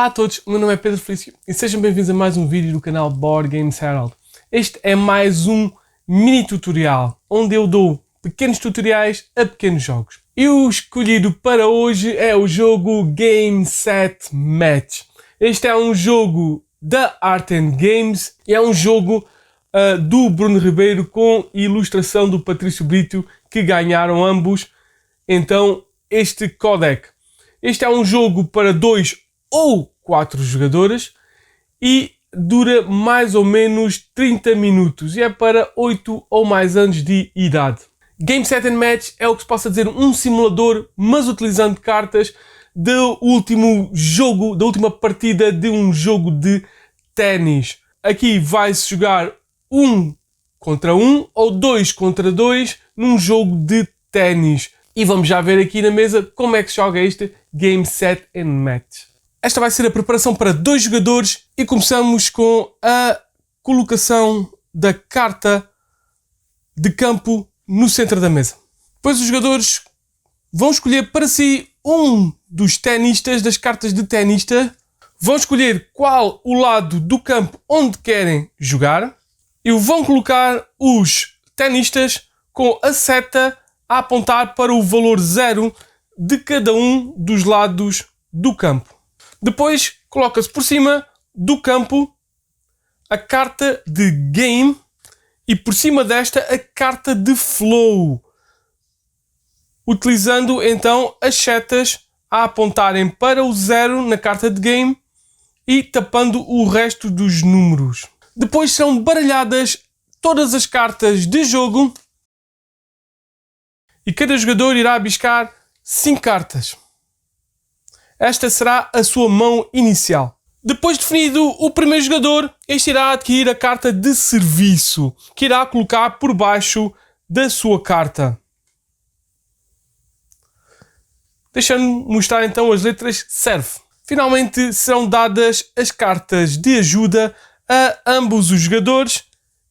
Olá a todos, o meu nome é Pedro Felício e sejam bem-vindos a mais um vídeo do canal Board Games Herald. Este é mais um mini tutorial, onde eu dou pequenos tutoriais a pequenos jogos. E o escolhido para hoje é o jogo Game Set Match. Este é um jogo da Art and Games e é um jogo do Bruno Ribeiro com ilustração do Patrício Brito, que ganharam ambos então este codec. Este é um jogo para 2 ou 4 jogadores e dura mais ou menos 30 minutos e é para 8 ou mais anos de idade. Game Set and Match é o que se possa dizer um simulador, mas utilizando cartas do último jogo, da última partida de um jogo de ténis. Aqui vai-se jogar 1 contra 1 ou 2 contra 2 num jogo de ténis. E vamos já ver aqui na mesa como é que se joga este Game Set and Match. Esta vai ser a preparação para 2 jogadores e começamos com a colocação da carta de campo no centro da mesa. Depois os jogadores vão escolher para si um dos tenistas, das cartas de tenista, vão escolher qual o lado do campo onde querem jogar e vão colocar os tenistas com a seta a apontar para o valor 0 de cada um dos lados do campo. Depois coloca-se por cima do campo a carta de Game e por cima desta a carta de Flow, utilizando então as setas a apontarem para o 0 na carta de Game e tapando o resto dos números. Depois são baralhadas todas as cartas de jogo e cada jogador irá abiscar 5 cartas. Esta será a sua mão inicial. Depois definido o primeiro jogador, este irá adquirir a carta de serviço, que irá colocar por baixo da sua carta. Deixando-me mostrar então as letras serve. Finalmente serão dadas as cartas de ajuda a ambos os jogadores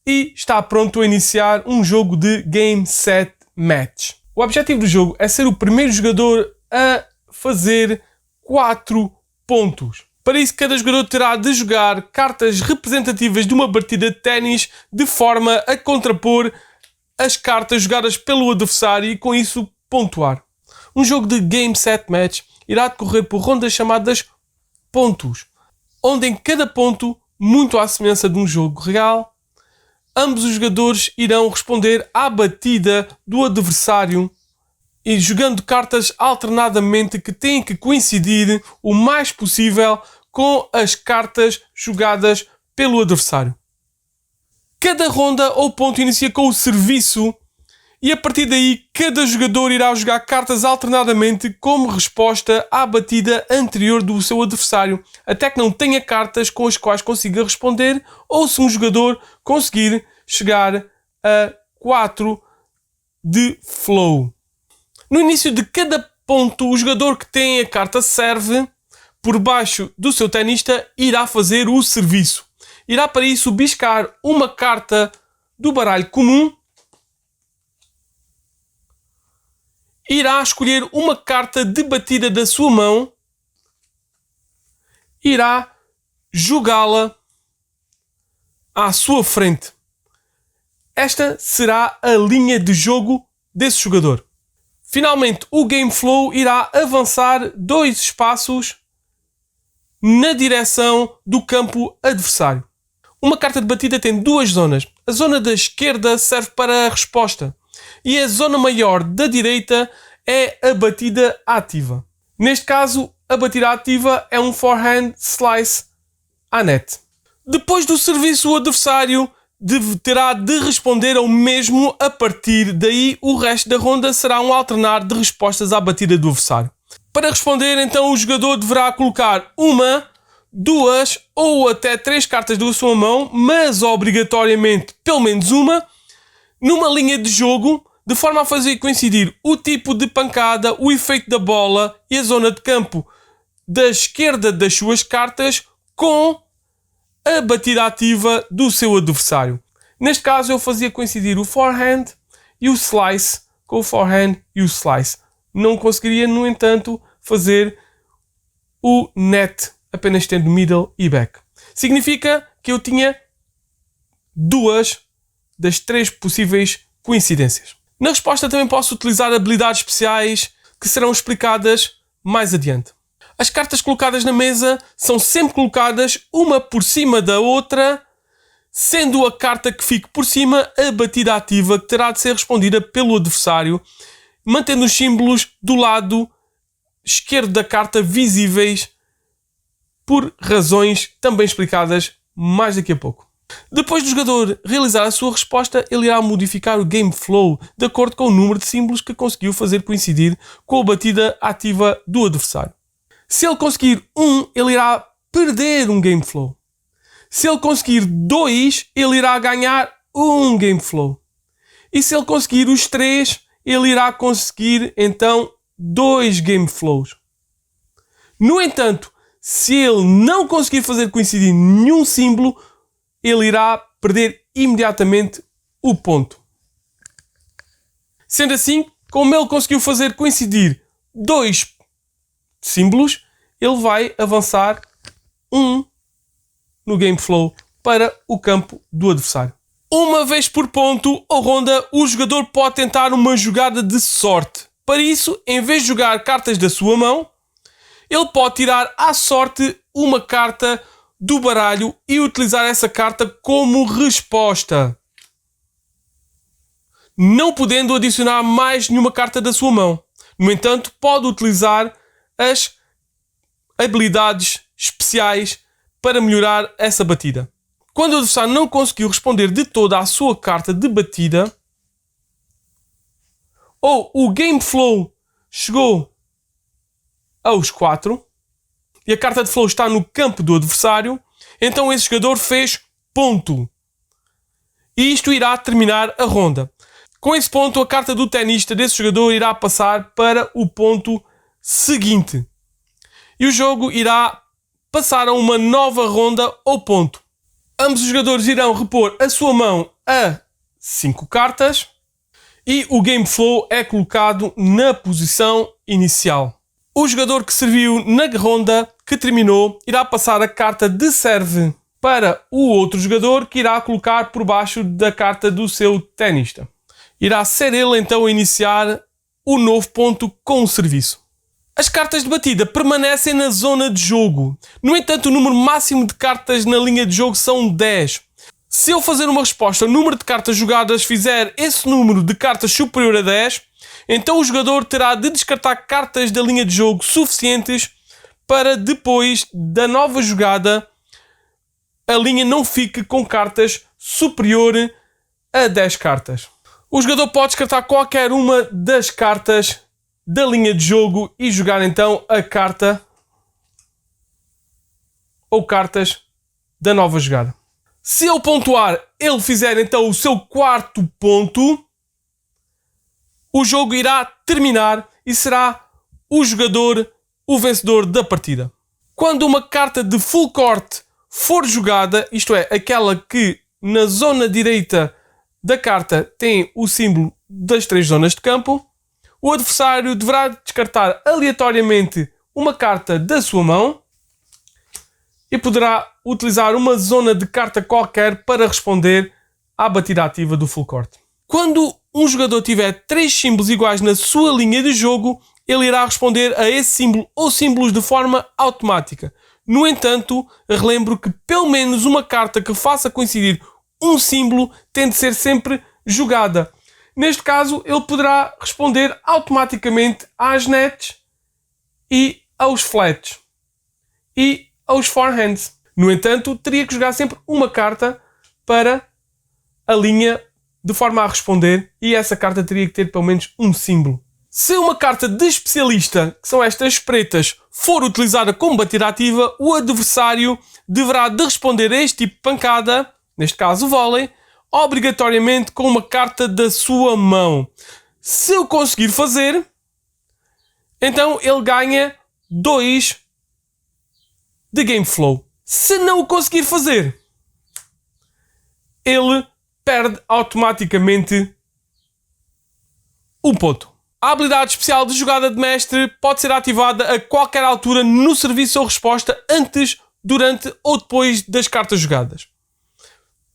e está pronto a iniciar um jogo de Game Set Match. O objetivo do jogo é ser o primeiro jogador a fazer 4 pontos. Para isso, cada jogador terá de jogar cartas representativas de uma partida de ténis de forma a contrapor as cartas jogadas pelo adversário e com isso pontuar. Um jogo de Game Set Match irá decorrer por rondas chamadas pontos, onde em cada ponto, muito à semelhança de um jogo real, ambos os jogadores irão responder à batida do adversário e jogando cartas alternadamente que têm que coincidir o mais possível com as cartas jogadas pelo adversário. Cada ronda ou ponto inicia com o serviço e a partir daí cada jogador irá jogar cartas alternadamente como resposta à batida anterior do seu adversário, até que não tenha cartas com as quais consiga responder ou se um jogador conseguir chegar a 4 de flow. No início de cada ponto, o jogador que tem a carta serve, por baixo do seu tenista, irá fazer o serviço. Irá para isso biscar uma carta do baralho comum, irá escolher uma carta de batida da sua mão, irá jogá-la à sua frente. Esta será a linha de jogo desse jogador. Finalmente, o Game Flow irá avançar 2 espaços na direção do campo adversário. Uma carta de batida tem 2 zonas. A zona da esquerda serve para a resposta e a zona maior da direita é a batida ativa. Neste caso, a batida ativa é um forehand slice à net. Depois do serviço, o adversário terá de responder ao mesmo. A partir daí, o resto da ronda será um alternar de respostas à batida do adversário. Para responder, então, o jogador deverá colocar 1, 2 ou até 3 cartas da sua mão, mas obrigatoriamente pelo menos uma, numa linha de jogo, de forma a fazer coincidir o tipo de pancada, o efeito da bola e a zona de campo da esquerda das suas cartas com a batida ativa do seu adversário. Neste caso eu fazia coincidir o forehand e o slice com o forehand e o slice. Não conseguiria, no entanto, fazer o net apenas tendo middle e back. Significa que eu tinha 2 das 3 possíveis coincidências. Na resposta também posso utilizar habilidades especiais que serão explicadas mais adiante. As cartas colocadas na mesa são sempre colocadas uma por cima da outra, sendo a carta que fique por cima a batida ativa que terá de ser respondida pelo adversário, mantendo os símbolos do lado esquerdo da carta visíveis por razões também explicadas mais daqui a pouco. Depois do jogador realizar a sua resposta, ele irá modificar o game flow de acordo com o número de símbolos que conseguiu fazer coincidir com a batida ativa do adversário. Se ele conseguir 1, ele irá perder um game flow. Se ele conseguir 2, ele irá ganhar um game flow. E se ele conseguir os 3, ele irá conseguir então 2 game flows. No entanto, se ele não conseguir fazer coincidir nenhum símbolo, ele irá perder imediatamente o ponto. Sendo assim, como ele conseguiu fazer coincidir 2 símbolos, ele vai avançar 1 no game flow para o campo do adversário. Uma vez por ponto ou ronda, o jogador pode tentar uma jogada de sorte. Para isso, em vez de jogar cartas da sua mão, ele pode tirar à sorte uma carta do baralho e utilizar essa carta como resposta, não podendo adicionar mais nenhuma carta da sua mão. No entanto, pode utilizar as habilidades especiais para melhorar essa batida. Quando o adversário não conseguiu responder de toda a sua carta de batida, ou o game flow chegou aos 4 e a carta de flow está no campo do adversário, então esse jogador fez ponto. E isto irá terminar a ronda. Com esse ponto, a carta do tenista desse jogador irá passar para o ponto seguinte. E o jogo irá passar a uma nova ronda ou ponto. Ambos os jogadores irão repor a sua mão a 5 cartas e o game flow é colocado na posição inicial. O jogador que serviu na ronda que terminou irá passar a carta de serve para o outro jogador, que irá colocar por baixo da carta do seu tenista. Irá ser ele então a iniciar o novo ponto com o serviço. As cartas de batida permanecem na zona de jogo. No entanto, o número máximo de cartas na linha de jogo são 10. Se eu fazer uma resposta ao número de cartas jogadas fizer esse número de cartas superior a 10, então o jogador terá de descartar cartas da linha de jogo suficientes para depois da nova jogada a linha não fique com cartas superior a 10 cartas. O jogador pode descartar qualquer uma das cartas da linha de jogo e jogar então a carta ou cartas da nova jogada. Se ele pontuar, ele fizer então o seu 4º ponto, o jogo irá terminar e será o jogador o vencedor da partida. Quando uma carta de full court for jogada, isto é, aquela que na zona direita da carta tem o símbolo das 3 zonas de campo, o adversário deverá descartar aleatoriamente uma carta da sua mão e poderá utilizar uma zona de carta qualquer para responder à batida ativa do full court. Quando um jogador tiver 3 símbolos iguais na sua linha de jogo, ele irá responder a esse símbolo ou símbolos de forma automática. No entanto, relembro que pelo menos uma carta que faça coincidir um símbolo tem de ser sempre jogada. Neste caso, ele poderá responder automaticamente às nets e aos flats e aos forehands. No entanto, teria que jogar sempre uma carta para a linha de forma a responder e essa carta teria que ter pelo menos um símbolo. Se uma carta de especialista, que são estas pretas, for utilizada como batida ativa, o adversário deverá de responder a este tipo de pancada, neste caso o vôlei, obrigatoriamente com uma carta da sua mão. Se eu conseguir fazer, então ele ganha 2 de game flow. Se não o conseguir fazer, ele perde automaticamente um ponto. A habilidade especial de jogada de mestre pode ser ativada a qualquer altura no serviço ou resposta antes, durante ou depois das cartas jogadas.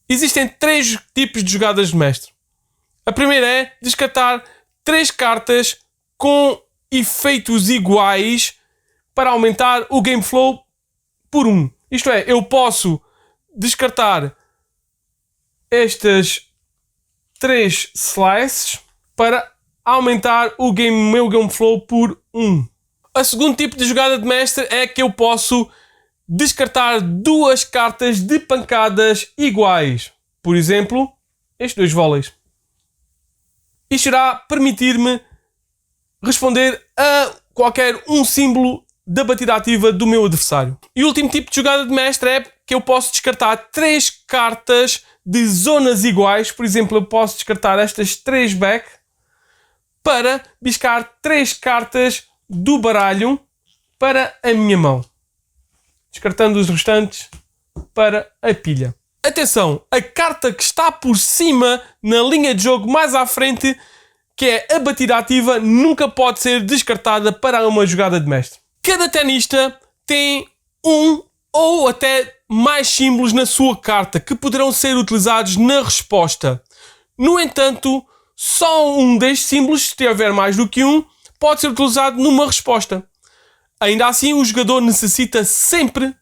Existem 3 tipos de jogadas de mestre. A primeira é descartar 3 cartas com efeitos iguais para aumentar o game flow por 1. Isto é, eu posso descartar estas 3 slices para aumentar o meu game flow por 1. O segundo tipo de jogada de mestre é que eu posso descartar 2 cartas de pancadas iguais. Por exemplo, estes 2 vôleis. Isto irá permitir-me responder a qualquer um símbolo da batida ativa do meu adversário. E o último tipo de jogada de mestre é que eu posso descartar 3 cartas de zonas iguais. Por exemplo, eu posso descartar estas 3 back para biscar 3 cartas do baralho para a minha mão, descartando os restantes para a pilha. Atenção, a carta que está por cima na linha de jogo mais à frente, que é a batida ativa, nunca pode ser descartada para uma jogada de mestre. Cada tenista tem um ou até mais símbolos na sua carta que poderão ser utilizados na resposta. No entanto, só um destes símbolos, se tiver mais do que um, pode ser utilizado numa resposta. Ainda assim, o jogador necessita sempre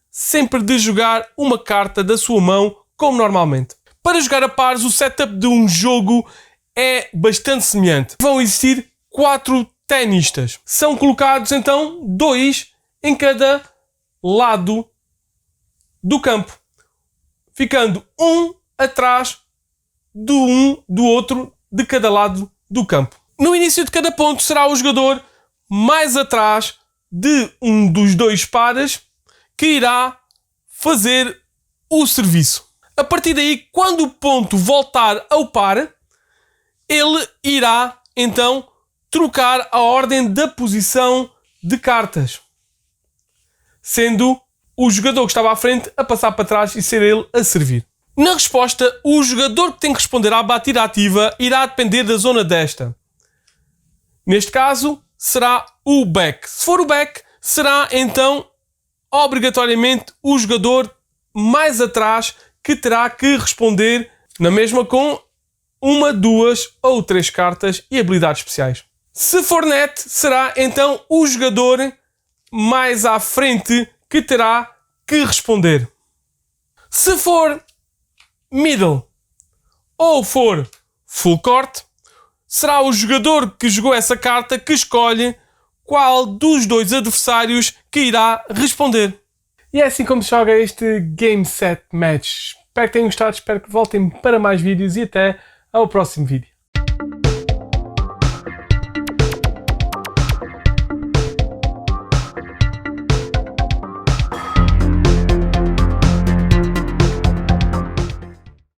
de jogar uma carta da sua mão como normalmente. Para jogar a pares, o setup de um jogo é bastante semelhante. Vão existir 4 tenistas. São colocados então 2 em cada lado do campo, ficando um atrás do outro de cada lado do campo. No início de cada ponto será o jogador mais atrás de um dos 2 pares que irá fazer o serviço. A partir daí, quando o ponto voltar ao par, ele irá então trocar a ordem da posição de cartas, sendo o jogador que estava à frente a passar para trás e ser ele a servir. Na resposta, o jogador que tem que responder à batida ativa irá depender da zona desta. Neste caso, será o back. Se for o back, será então obrigatoriamente o jogador mais atrás que terá que responder na mesma com 1, 2 ou 3 cartas e habilidades especiais. Se for net, será então o jogador mais à frente que terá que responder. Se for middle ou for full court, será o jogador que jogou essa carta que escolhe qual dos 2 adversários que irá responder. E é assim como se joga este Game Set Match. Espero que tenham gostado, espero que voltem para mais vídeos e até ao próximo vídeo.